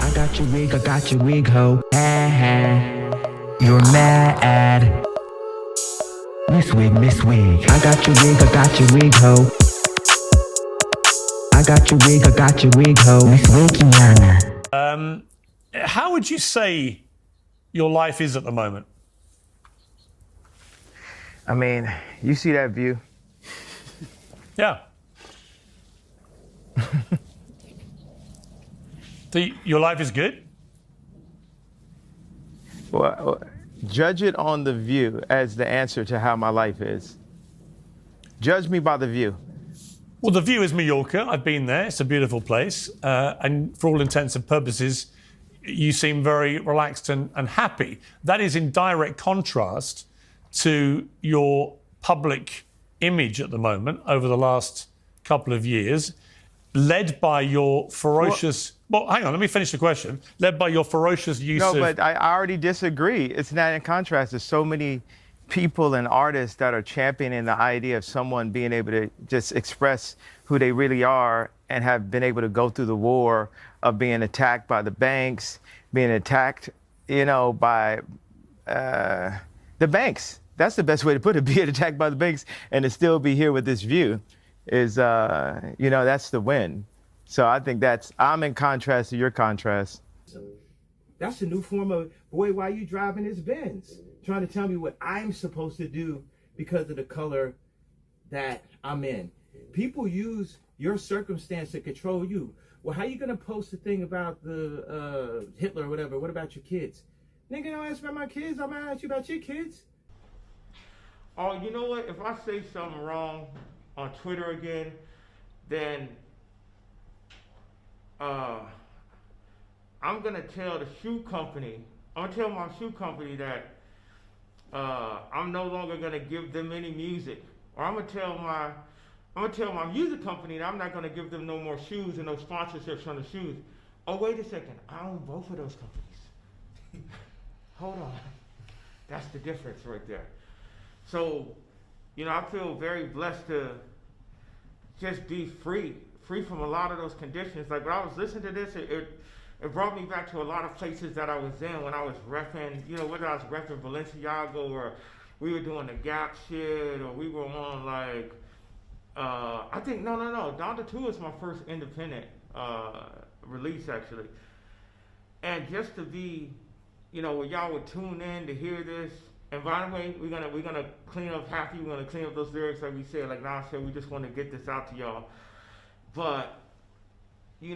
I got your wig, ho. Ha ha. You're mad. Miss Wig. I got your wig, ho. I got your wig, ho. Miss Wigiana. How would you say your life is at the moment? I mean, you see that view? Yeah. Your life is good? Well, judge it on the view as the answer to how my life is. Judge me by the view. Well, the view is Mallorca. I've been there. It's a beautiful place. And for all intents and purposes, you seem very relaxed and happy. That is in direct contrast to your public image at the moment over the last couple of years, led by your ferocious... Well, hang on, let me finish the question. Led by your ferocious use of... No, but I already disagree. It's not in contrast. There's so many people and artists that are championing the idea of someone being able to just express who they really are and have been able to go through the war of being attacked by the banks, being attacked, by the banks. That's the best way to put it, being attacked by the banks and to still be here with this view is, that's the win. So I think I'm in contrast to your contrast. That's the new form of, boy, why you driving this Benz? Trying to tell me what I'm supposed to do because of the color that I'm in. People use your circumstance to control you. Well, how you gonna post a thing about the Hitler or whatever? What about your kids? Nigga, don't ask about my kids. I'm gonna ask you about your kids. Oh, you know what? If I say something wrong on Twitter again, then I'm gonna tell the shoe company. I'm gonna tell my shoe company that I'm no longer gonna give them any music, or I'm gonna tell my music company that I'm not gonna give them no more shoes and no sponsorships on the shoes. Oh, wait a second, I own both of those companies. Hold on, that's the difference right there. So, I feel very blessed to just be free from a lot of those conditions. Like when I was listening to this, it brought me back to a lot of places that I was in when I was repping, whether I was repping Balenciaga or we were doing the Gap shit or we were on like, I think, no, Donda 2 is my first independent release actually. And just to be, where y'all would tune in to hear this. And by the way, we're gonna clean up Happy, we're gonna clean up those lyrics like we said, like Nas said, we just want to get this out to y'all. But we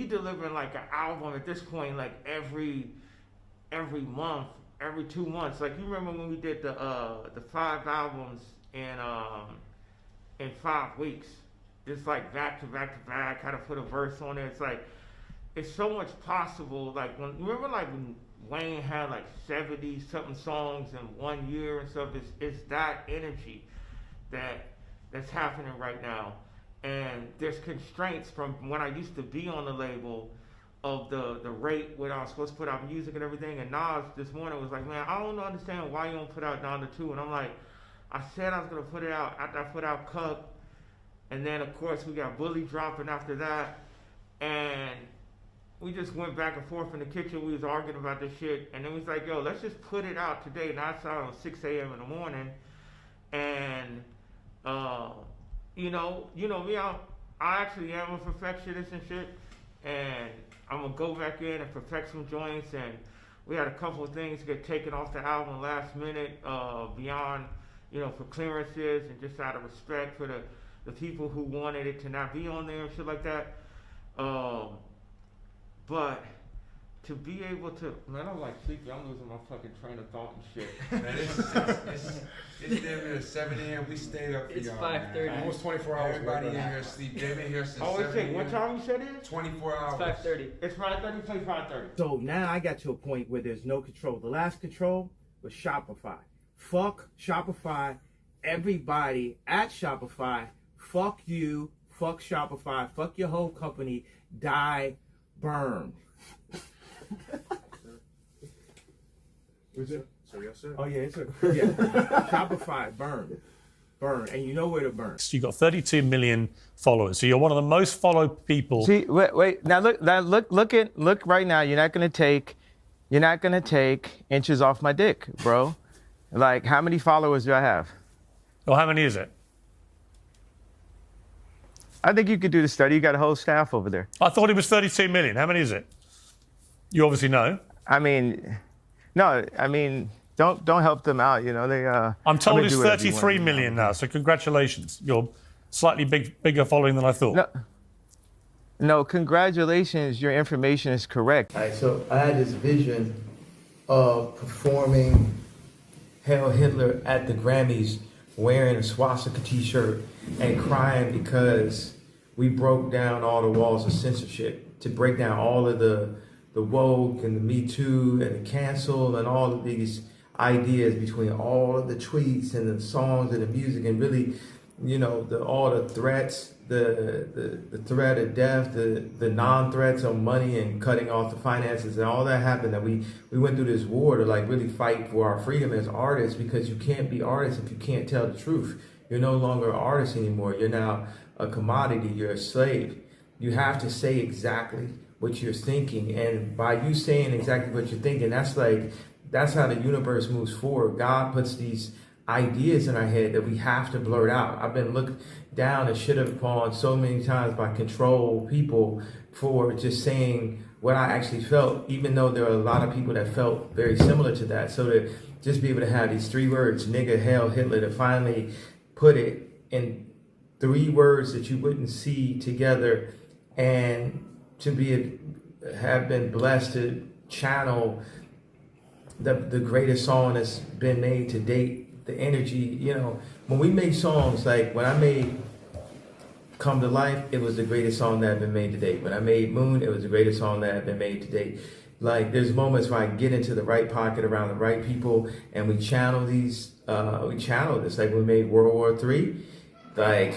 delivering like an album at this point, like every month, every 2 months. Like you remember when we did the 5 albums in 5 weeks? It's like back to back, kind of put a verse on it. It's like it's so much possible. Like remember when Wayne had like 70 something songs in 1 year and stuff. It's that energy that's happening right now. And there's constraints from when I used to be on the label of the rate when I was supposed to put out music and everything. And Nas this morning was like, man, I don't understand why you don't put out Donda 2. And I'm like, I said I was going to put it out after I put out Cup. And then, of course, we got Bully dropping after that. And we just went back and forth in the kitchen. We was arguing about this shit. And then we was like, yo, let's just put it out today. Now it's out on 6 a.m. in the morning. And, me, I actually am a perfectionist and shit, and I'm gonna go back in and perfect some joints. And we had a couple of things get taken off the album last minute, beyond, for clearances and just out of respect for the people who wanted it to not be on there and shit like that. But to be able to, man, I'm like sleepy. I'm losing my fucking train of thought and shit. Man, it's damn near 7 a.m. We stayed up for it's y'all. It's 5:30. Almost 24 hours. Everybody in here sleep. They've been here since 7 a.m. What time you said it? 24 hours. It's 5:30. It's 5:30. Play 5:30. So now I got to a point where there's no control. The last control was Shopify. Fuck Shopify. Everybody at Shopify. Fuck you. Fuck Shopify. Fuck your whole company. Die. Burn. Is it? So yes, sir. Oh yeah, it's yeah. Shopify burn. burn, and you know where to burn. You've got 32 million followers, so you're one of the most followed people. See, wait. Now look right now. You're not gonna take inches off my dick, bro. Like, how many followers do I have? Well, how many is it? I think you could do the study. You got a whole staff over there. I thought it was 32 million. How many is it? You obviously know. I mean, no. I mean, don't help them out. You know they. I'm told it's 33 million now. So congratulations. You're slightly bigger following than I thought. No, congratulations. Your information is correct. All right, so I had this vision of performing Hail Hitler at the Grammys wearing a swastika t-shirt and crying because we broke down all the walls of censorship, to break down all of the woke and the Me Too and the cancel and all of these ideas between all of the tweets and the songs and the music, and really, you know, all the threats, the threat of death, the non-threats on money and cutting off the finances, and all that happened, that we went through this war to like really fight for our freedom as artists, because you can't be artists if you can't tell the truth. You're no longer an artist anymore. You're now a commodity. You're a slave. You have to say exactly what you're thinking, and by you saying exactly what you're thinking, that's how the universe moves forward. God puts these ideas in our head that we have to blurt out. I've been looked down and shit upon so many times by control people for just saying what I actually felt, even though there are a lot of people that felt very similar to that. So to just be able to have these 3 words, nigga, hell, Hitler, to finally put it in 3 words that you wouldn't see together, and to have been blessed to channel the greatest song that's been made to date. The energy, you know, when we make songs, like when I made Come to Life, it was the greatest song that had been made to date. When I made Moon, it was the greatest song that had been made to date. Like, there's moments where I get into the right pocket around the right people, and we channel this. Like when we made World War III, like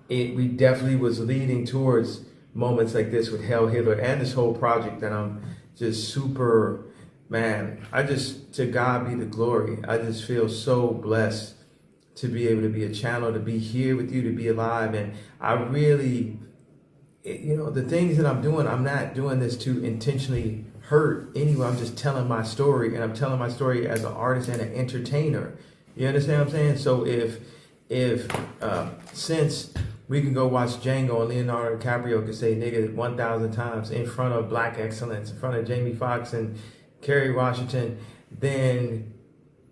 we definitely was leading towards moments like this with Hail Hitler and this whole project that I'm just super. Man, to God be the glory. I just feel so blessed to be able to be a channel, to be here with you, to be alive. And I really, you know, the things that I'm doing, I'm not doing this to intentionally hurt anyone. I'm just telling my story, and I'm telling my story as an artist and an entertainer. You understand what I'm saying? So if since we can go watch Django and Leonardo DiCaprio can say nigga 1,000 times in front of Black excellence, in front of Jamie Foxx and Kerry Washington, then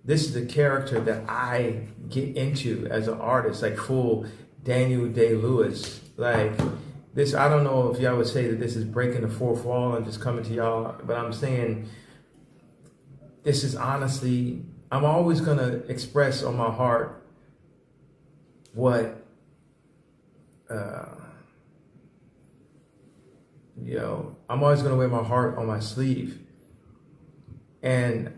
this is the character that I get into as an artist, like full Daniel Day-Lewis. Like this, I don't know if y'all would say that this is breaking the fourth wall and just coming to y'all, but I'm saying this is honestly, I'm always gonna express on my heart what, I'm always gonna wear my heart on my sleeve. And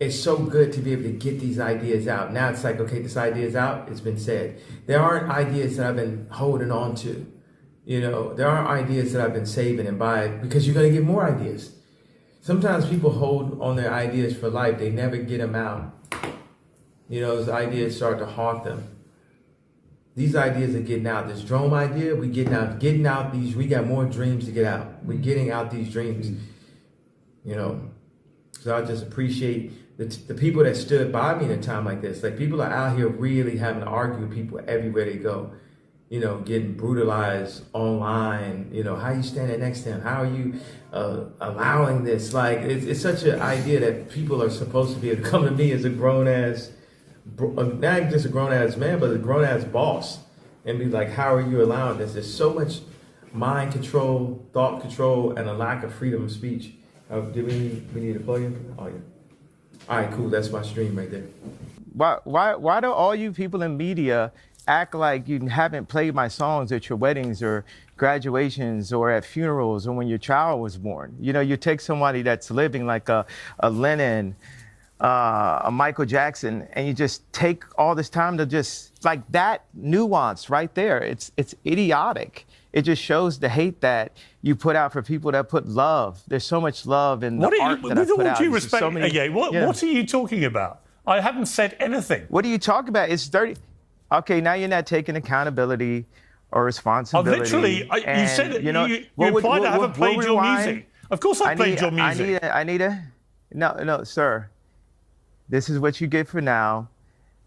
it's so good to be able to get these ideas out. Now it's like, okay, this idea is out, it's been said. There aren't ideas that I've been holding on to. You know, there aren't ideas that I've been saving and buying, because you're gonna get more ideas. Sometimes people hold on their ideas for life, they never get them out. You know, those ideas start to haunt them. These ideas are getting out. This drone idea, we getting out these, we got more dreams to get out. We're getting out these dreams, you know. So I just appreciate the people that stood by me in a time like this. Like, people are out here really having to argue with people everywhere they go. You know, getting brutalized online. You know, how are you standing next to him? How are you allowing this? Like, it's such an idea that people are supposed to be able to come to me as a grown-ass, not just a grown-ass man, but a grown-ass boss, and be like, how are you allowing this? There's so much mind control, thought control, and a lack of freedom of speech. Do we need to plug in? Oh, yeah. All right, cool. That's my stream right there. Why do all you people in media act like you haven't played my songs at your weddings or graduations or at funerals or when your child was born? You know, you take somebody that's living like a Lennon, a Michael Jackson, and you just take all this time to just, like, that nuance right there. It's idiotic. It just shows the hate that you put out for people that put love. There's so much love in the art that I put out. What are you talking about? I haven't said anything. What are you talking about? It's 30. Okay, now you're not taking accountability or responsibility. You said it. You implied I haven't played your music. Of course I played your music. No, sir. This is what you get for now.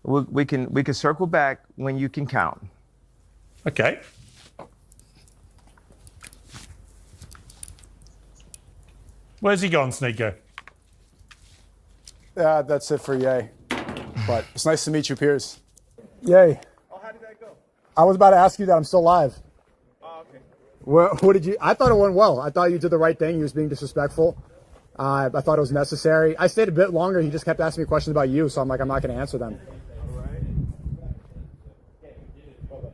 We can circle back when you can count. Okay. Where's he gone, Sneeko? That's it for Yay. But it's nice to meet you, Piers. Yay. Oh, how did that go? I was about to ask you that. I'm still live. Oh, okay. What did you? I thought it went well. I thought you did the right thing. You was being disrespectful. I thought it was necessary. I stayed a bit longer. He just kept asking me questions about you, so I'm like, I'm not going to answer them.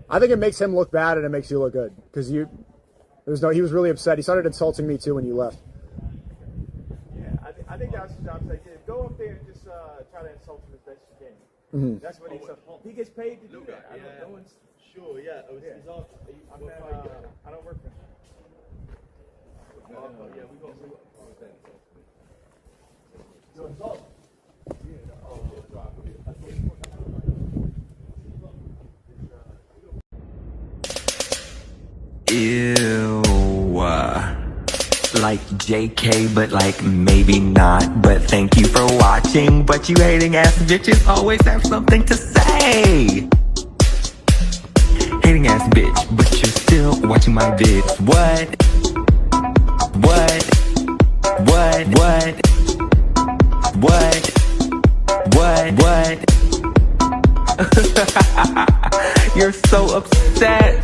I think it makes him look bad and it makes you look good because he was really upset. He started insulting me too when you left. Yeah, I think that's his job. Like, go up there and just try to insult him as best you can. Mm-hmm. That's what he gets paid to do that. Yeah, no one's sure. Yeah, he's off. I don't work for him. Yeah, we got. Ew. Like JK, but like maybe not. But thank you for watching. But you hating ass bitches always have something to say. Hating ass bitch, but you're still watching my vids. What? You're so upset.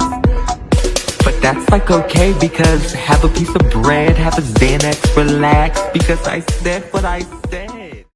But that's like okay, because have a piece of bread, have a Xanax, relax, because I said what I said.